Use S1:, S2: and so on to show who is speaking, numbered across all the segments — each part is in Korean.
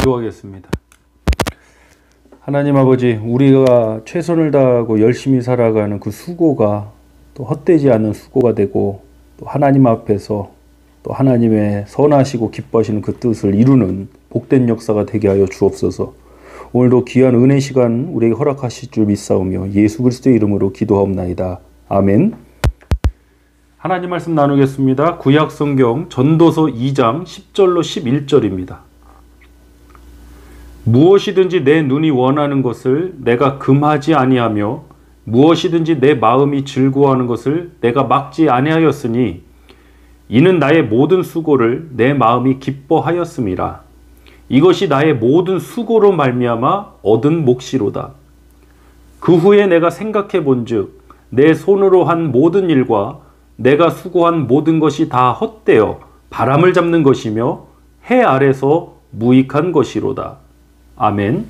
S1: 기도하겠습니다. 하나님 아버지, 우리가 최선을 다하고 열심히 살아가는 그 수고가 또 헛되지 않는 수고가 되고, 또 하나님 앞에서 또 하나님의 선하시고 기뻐하시는 그 뜻을 이루는 복된 역사가 되게 하여 주옵소서. 오늘도 귀한 은혜 시간 우리에게 허락하실 줄 믿사오며 예수 그리스도의 이름으로 기도하옵나이다. 아멘. 하나님 말씀 나누겠습니다. 구약 성경 전도서 2장 10절로 11절입니다. 무엇이든지 내 눈이 원하는 것을 내가 금하지 아니하며 무엇이든지 내 마음이 즐거워하는 것을 내가 막지 아니하였으니 이는 나의 모든 수고를 내 마음이 기뻐하였음이라. 이것이 나의 모든 수고로 말미암아 얻은 몫이로다. 그 후에 내가 생각해 본즉 내 손으로 한 모든 일과 내가 수고한 모든 것이 다 헛되어 바람을 잡는 것이며 해 아래서 무익한 것이로다. 아멘.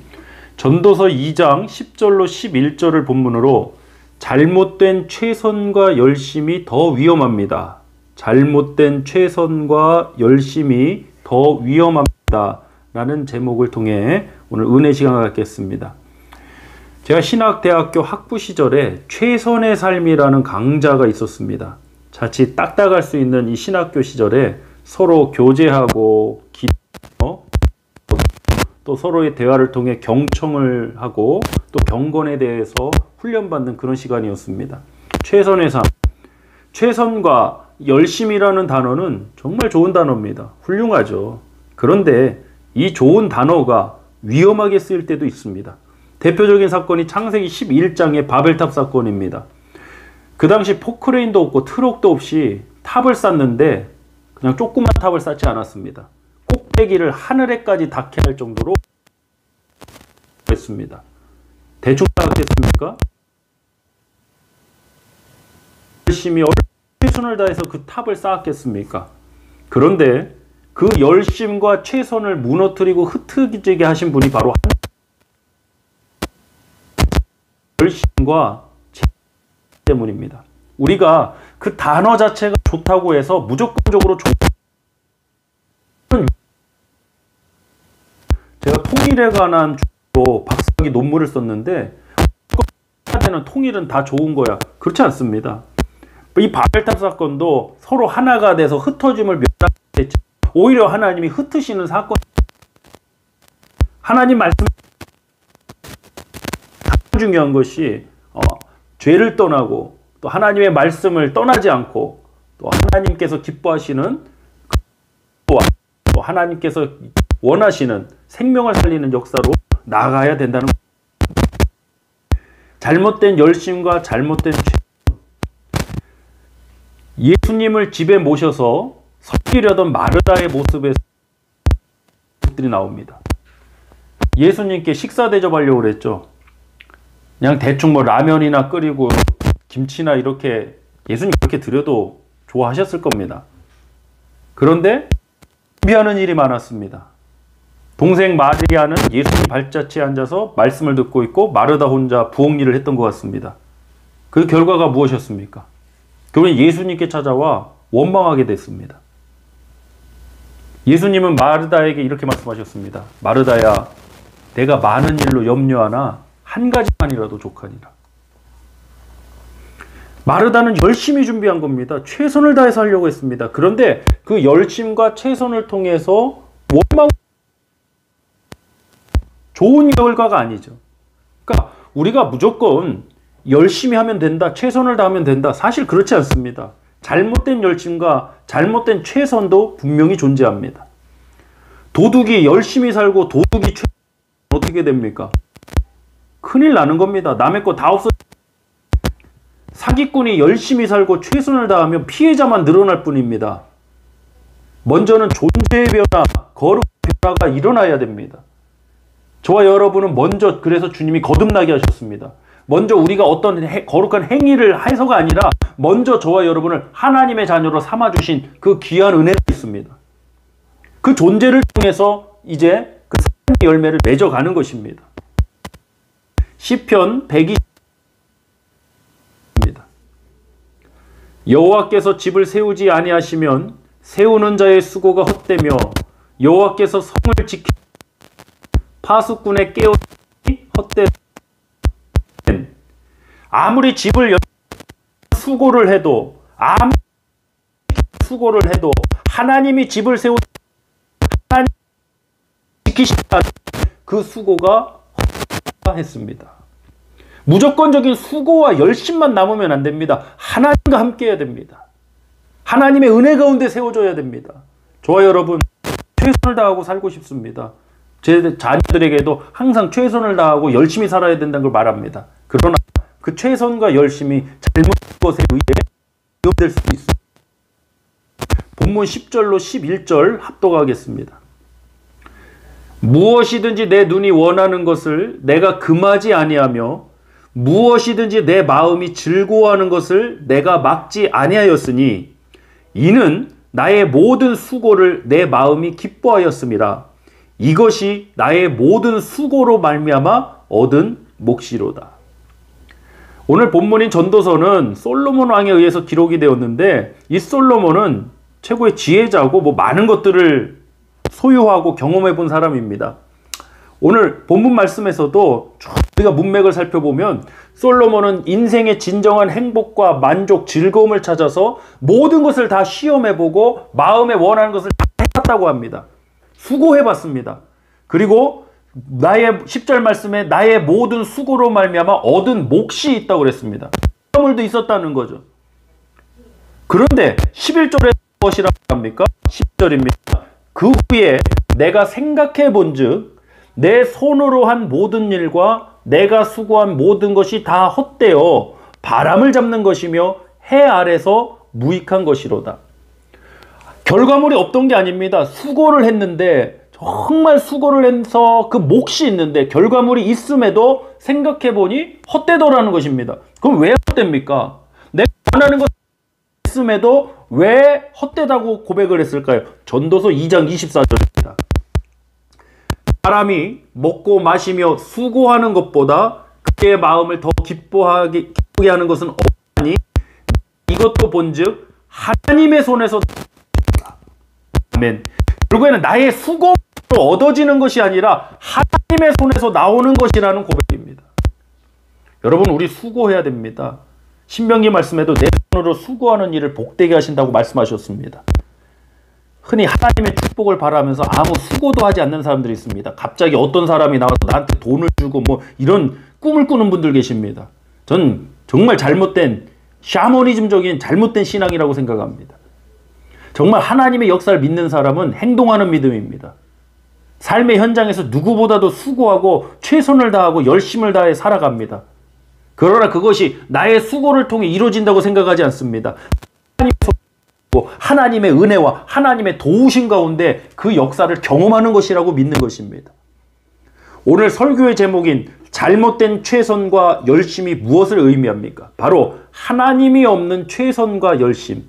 S1: 전도서 2장 10절로 11절을 본문으로 잘못된 최선과 열심이 더 위험합니다. 잘못된 최선과 열심이 더 위험합니다. 라는 제목을 통해 오늘 은혜 시간을 갖겠습니다. 제가 신학대학교 학부 시절에 최선의 삶이라는 강좌가 있었습니다. 자칫 딱딱할 수 있는 이 신학교 시절에 서로 교제하고 또 서로의 대화를 통해 경청을 하고 또 경건에 대해서 훈련받는 그런 시간이었습니다. 최선의 삶. 최선과 열심이라는 단어는 정말 좋은 단어입니다. 훌륭하죠. 그런데 이 좋은 단어가 위험하게 쓰일 때도 있습니다. 대표적인 사건이 창세기 11장의 바벨탑 사건입니다. 그 당시 포크레인도 없고 트럭도 없이 탑을 쌓는데 그냥 조그만 탑을 쌓지 않았습니다. 꼭대기를 하늘에까지 닿게 할 정도로 했습니다. 대충 생각했습니까? 열심히 최선을 다해서 그 탑을 쌓았겠습니까? 그런데 그 열심과 최선을 무너뜨리고 흩어지게 하신 분이 바로 열심과 때문입니다. 우리가 그 단어 자체가 좋다고 해서 무조건적으로 제가 통일에 관한 주로 박사학위 논문을 썼는데 통일은 다 좋은 거야. 그렇지 않습니다. 이 바벨탑 사건도 서로 하나가 돼서 흩어짐을 면하겠지. 오히려 하나님이 흩으시는 사건. 하나님 말씀 가장 중요한 것이 죄를 떠나고 또 하나님의 말씀을 떠나지 않고 또 하나님께서 기뻐하시는 또 하나님께서 원하시는 생명을 살리는 역사로 나아가야 된다는 겁니다. 잘못된 열심과 잘못된 예수님을 집에 모셔서 섬기려던 마르다의 모습에서 들이 나옵니다. 예수님께 식사 대접하려고 그랬죠. 그냥 대충 뭐 라면이나 끓이고 김치나 이렇게 예수님 그렇게 드려도 좋아하셨을 겁니다. 그런데 준비하는 일이 많았습니다. 동생 마리아는 예수님 발자취에 앉아서 말씀을 듣고 있고 마르다 혼자 부엌 일을 했던 것 같습니다. 그 결과가 무엇이었습니까? 결국엔 예수님께 찾아와 원망하게 됐습니다. 예수님은 마르다에게 이렇게 말씀하셨습니다. 마르다야, 내가 많은 일로 염려하나 한 가지만이라도 족하니라. 마르다는 열심히 준비한 겁니다. 최선을 다해서 하려고 했습니다. 그런데 그 열심과 최선을 통해서 원망 좋은 결과가 아니죠. 그러니까 우리가 무조건 열심히 하면 된다, 최선을 다하면 된다. 사실 그렇지 않습니다. 잘못된 열심과 잘못된 최선도 분명히 존재합니다. 도둑이 열심히 살고 도둑이 어떻게 됩니까? 큰일 나는 겁니다. 남의 거 다 없어. 사기꾼이 열심히 살고 최선을 다하면 피해자만 늘어날 뿐입니다. 먼저는 존재의 변화, 거룩 변화가 일어나야 됩니다. 저와 여러분은 먼저 그래서 주님이 거듭나게 하셨습니다. 먼저 우리가 어떤 거룩한 행위를 해서가 아니라 먼저 저와 여러분을 하나님의 자녀로 삼아주신 그 귀한 은혜가 있습니다. 그 존재를 통해서 이제 그 삶의 열매를 맺어가는 것입니다. 시편 120입니다. 여호와께서 집을 세우지 아니하시면 세우는 자의 수고가 헛되며 여호와께서 성을 지키 파수꾼의 깨어 헛된 아무리 집을 수고를 해도 아무리 수고를 해도 하나님이 집을 세우 하나님 지키시다 그 수고가 했습니다. 무조건적인 수고와 열심만 남으면 안 됩니다. 하나님과 함께 해야 됩니다. 하나님의 은혜 가운데 세워줘야 됩니다. 저와 여러분 최선을 다하고 살고 싶습니다. 제 자녀들에게도 항상 최선을 다하고 열심히 살아야 된다는 걸 말합니다. 그러나 그 최선과 열심이 잘못된 것에 의해 위험될 수 있습니다. 본문 10절로 11절 합독하겠습니다. 무엇이든지 내 눈이 원하는 것을 내가 금하지 아니하며 무엇이든지 내 마음이 즐거워하는 것을 내가 막지 아니하였으니 이는 나의 모든 수고를 내 마음이 기뻐하였음이라. 이것이 나의 모든 수고로 말미암아 얻은 몫이로다. 오늘 본문인 전도서는 솔로몬 왕에 의해서 기록이 되었는데 이 솔로몬은 최고의 지혜자고 많은 것들을 소유하고 경험해 본 사람입니다. 오늘 본문 말씀에서도 우리가 문맥을 살펴보면 솔로몬은 인생의 진정한 행복과 만족, 즐거움을 찾아서 모든 것을 다 시험해보고 마음에 원하는 것을 다 해봤다고 합니다. 수고해봤습니다. 그리고 나의 10절 말씀에 나의 모든 수고로 말미암아 얻은 몫이 있다고 그랬습니다. 선물도 있었다는 거죠. 그런데 11절에 무엇이라고 합니까? 10절입니다. 그 후에 내가 생각해 본즉 내 손으로 한 모든 일과 내가 수고한 모든 것이 다 헛되어 바람을 잡는 것이며 해 아래서 무익한 것이로다. 결과물이 없던 게 아닙니다. 수고를 했는데 정말 수고를 해서 그 몫이 있는데 결과물이 있음에도 생각해 보니 헛되더라는 것입니다. 그럼 왜 헛됩니까? 내가 원하는 것 있음에도 왜 헛되다고 고백을 했을까요? 전도서 2장 24절입니다. 사람이 먹고 마시며 수고하는 것보다 그의 마음을 더 기쁘게 하는 것은 없나니 이것도 본즉 하나님의 손에서 아멘. 결국에는 나의 수고로 얻어지는 것이 아니라 하나님의 손에서 나오는 것이라는 고백입니다. 여러분 우리 수고해야 됩니다. 신명기 말씀에도 내 손으로 수고하는 일을 복되게 하신다고 말씀하셨습니다. 흔히 하나님의 축복을 바라면서 아무 수고도 하지 않는 사람들이 있습니다. 갑자기 어떤 사람이 나와서 나한테 돈을 주고 이런 꿈을 꾸는 분들 계십니다. 전 정말 잘못된 샤머니즘적인 잘못된 신앙이라고 생각합니다. 정말 하나님의 역사를 믿는 사람은 행동하는 믿음입니다. 삶의 현장에서 누구보다도 수고하고 최선을 다하고 열심을 다해 살아갑니다. 그러나 그것이 나의 수고를 통해 이루어진다고 생각하지 않습니다. 하나님의 은혜와 하나님의 도우심 가운데 그 역사를 경험하는 것이라고 믿는 것입니다. 오늘 설교의 제목인 잘못된 최선과 열심이 무엇을 의미합니까? 바로 하나님이 없는 최선과 열심,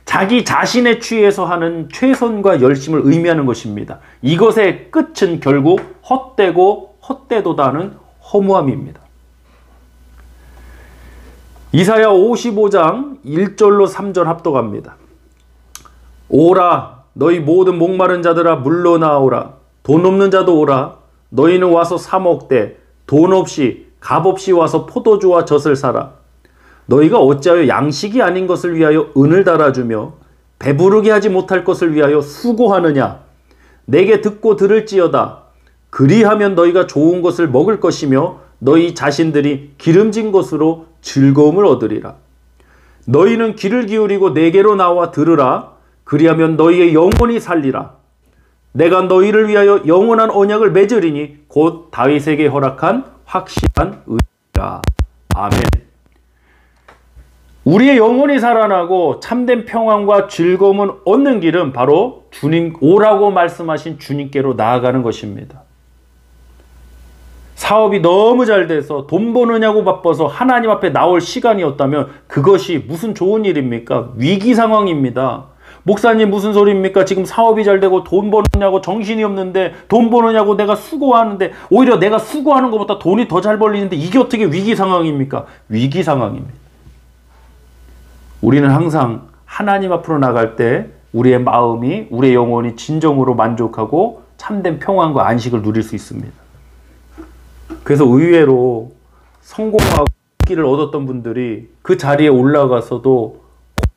S1: 자기 자신에 취해서 하는 최선과 열심을 의미하는 것입니다. 이것의 끝은 결국 헛되고 헛되도다는 허무함입니다. 이사야 55장 1절로 3절 합독합니다. 오라 너희 모든 목마른 자들아 물러나오라. 돈 없는 자도 오라. 너희는 와서 사 먹되 돈 없이 값 없이 와서 포도주와 젖을 사라. 너희가 어찌하여 양식이 아닌 것을 위하여 은을 달아주며 배부르게 하지 못할 것을 위하여 수고하느냐. 내게 듣고 들을지어다. 그리하면 너희가 좋은 것을 먹을 것이며 너희 자신들이 기름진 것으로 즐거움을 얻으리라. 너희는 귀를 기울이고 내게로 나와 들으라. 그리하면 너희의 영혼이 살리라. 내가 너희를 위하여 영원한 언약을 맺으리니 곧 다윗에게 허락한 확실한 의라. 아멘. 우리의 영혼이 살아나고 참된 평안과 즐거움을 얻는 길은 바로 주님 오라고 말씀하신 주님께로 나아가는 것입니다. 사업이 너무 잘 돼서 돈 버느냐고 바빠서 하나님 앞에 나올 시간이 없다면 그것이 무슨 좋은 일입니까? 위기 상황입니다. 목사님 무슨 소리입니까? 지금 사업이 잘 되고 돈 버느냐고 정신이 없는데 돈 버느냐고 내가 수고하는데 오히려 내가 수고하는 것보다 돈이 더 잘 벌리는데 이게 어떻게 위기 상황입니까? 위기 상황입니다. 우리는 항상 하나님 앞으로 나갈 때 우리의 마음이 우리의 영혼이 진정으로 만족하고 참된 평안과 안식을 누릴 수 있습니다. 그래서 의외로 성공하고 인기를 얻었던 분들이 그 자리에 올라가서도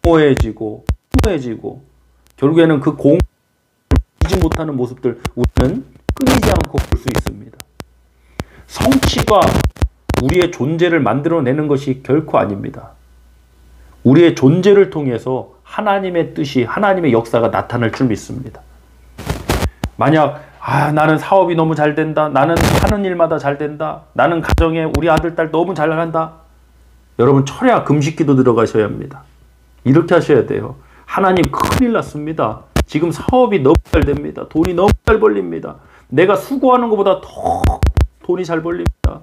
S1: 공허해지고 허무해지고 결국에는 그 공허하지 못하는 모습들 우리는 끊이지 않고 볼 수 있습니다. 성취가 우리의 존재를 만들어내는 것이 결코 아닙니다. 우리의 존재를 통해서 하나님의 뜻이, 하나님의 역사가 나타날 줄 믿습니다. 만약 나는 사업이 너무 잘 된다, 나는 하는 일마다 잘 된다, 나는 가정에 우리 아들, 딸 너무 잘 간다, 여러분 철야 금식기도 들어가셔야 합니다. 이렇게 하셔야 돼요. 하나님 큰일 났습니다. 지금 사업이 너무 잘 됩니다. 돈이 너무 잘 벌립니다. 내가 수고하는 것보다 더 돈이 잘 벌립니다.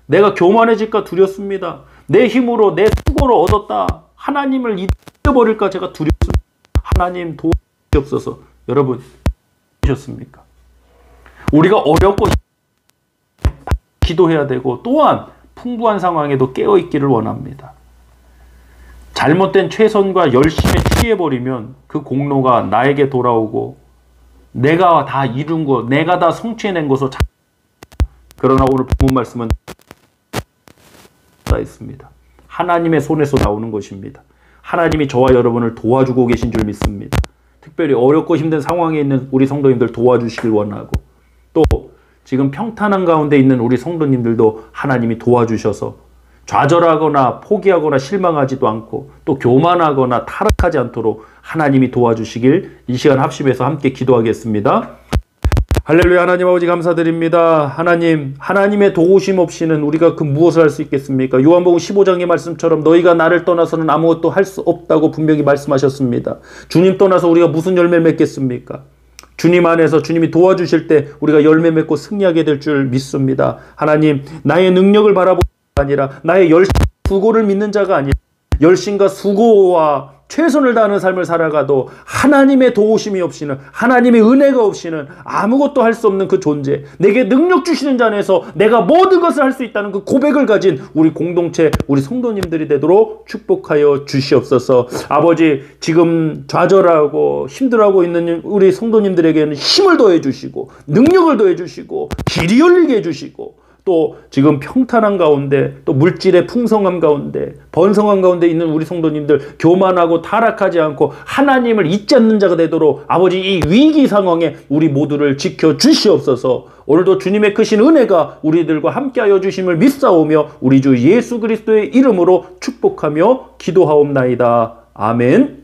S1: 내가 교만해질까 두렵습니다. 내 힘으로 내 수고로 얻었다. 하나님을 잊어버릴까 제가 두렵습니다. 하나님 도와주시옵소서. 여러분 보셨습니까? 우리가 어렵고 기도해야 되고 또한 풍부한 상황에도 깨어있기를 원합니다. 잘못된 최선과 열심에 취해버리면 그 공로가 나에게 돌아오고 내가 다 이룬 것, 내가 다 성취해낸 것으로 그러나 오늘 본문 말씀은 있습니다. 하나님의 손에서 나오는 것입니다. 하나님이 저와 여러분을 도와주고 계신 줄 믿습니다. 특별히 어렵고 힘든 상황에 있는 우리 성도님들 도와주시길 원하고 또 지금 평탄한 가운데 있는 우리 성도님들도 하나님이 도와주셔서 좌절하거나 포기하거나 실망하지도 않고 또 교만하거나 타락하지 않도록 하나님이 도와주시길 이 시간 합심해서 함께 기도하겠습니다. 할렐루야. 하나님 아버지 감사드립니다. 하나님의 도우심 없이는 우리가 그 무엇을 할 수 있겠습니까? 요한복음 15장의 말씀처럼 너희가 나를 떠나서는 아무것도 할 수 없다고 분명히 말씀하셨습니다. 주님 떠나서 우리가 무슨 열매를 맺겠습니까? 주님 안에서 주님이 도와주실 때 우리가 열매 맺고 승리하게 될 줄 믿습니다. 하나님, 나의 능력을 바라보는 자가 아니라 나의 열심, 수고를 믿는 자가 아니라 열심과 수고와 최선을 다하는 삶을 살아가도 하나님의 도우심이 없이는, 하나님의 은혜가 없이는 아무것도 할 수 없는 그 존재, 내게 능력 주시는 자 안에서 내가 모든 것을 할 수 있다는 그 고백을 가진 우리 공동체, 우리 성도님들이 되도록 축복하여 주시옵소서. 아버지, 지금 좌절하고 힘들어하고 있는 우리 성도님들에게는 힘을 더해 주시고 능력을 더해 주시고 길이 열리게 해주시고 또 지금 평탄한 가운데 또 물질의 풍성함 가운데 번성함 가운데 있는 우리 성도님들 교만하고 타락하지 않고 하나님을 잊지 않는 자가 되도록 아버지 이 위기 상황에 우리 모두를 지켜 주시옵소서. 오늘도 주님의 크신 은혜가 우리들과 함께하여 주심을 믿사오며 우리 주 예수 그리스도의 이름으로 축복하며 기도하옵나이다. 아멘.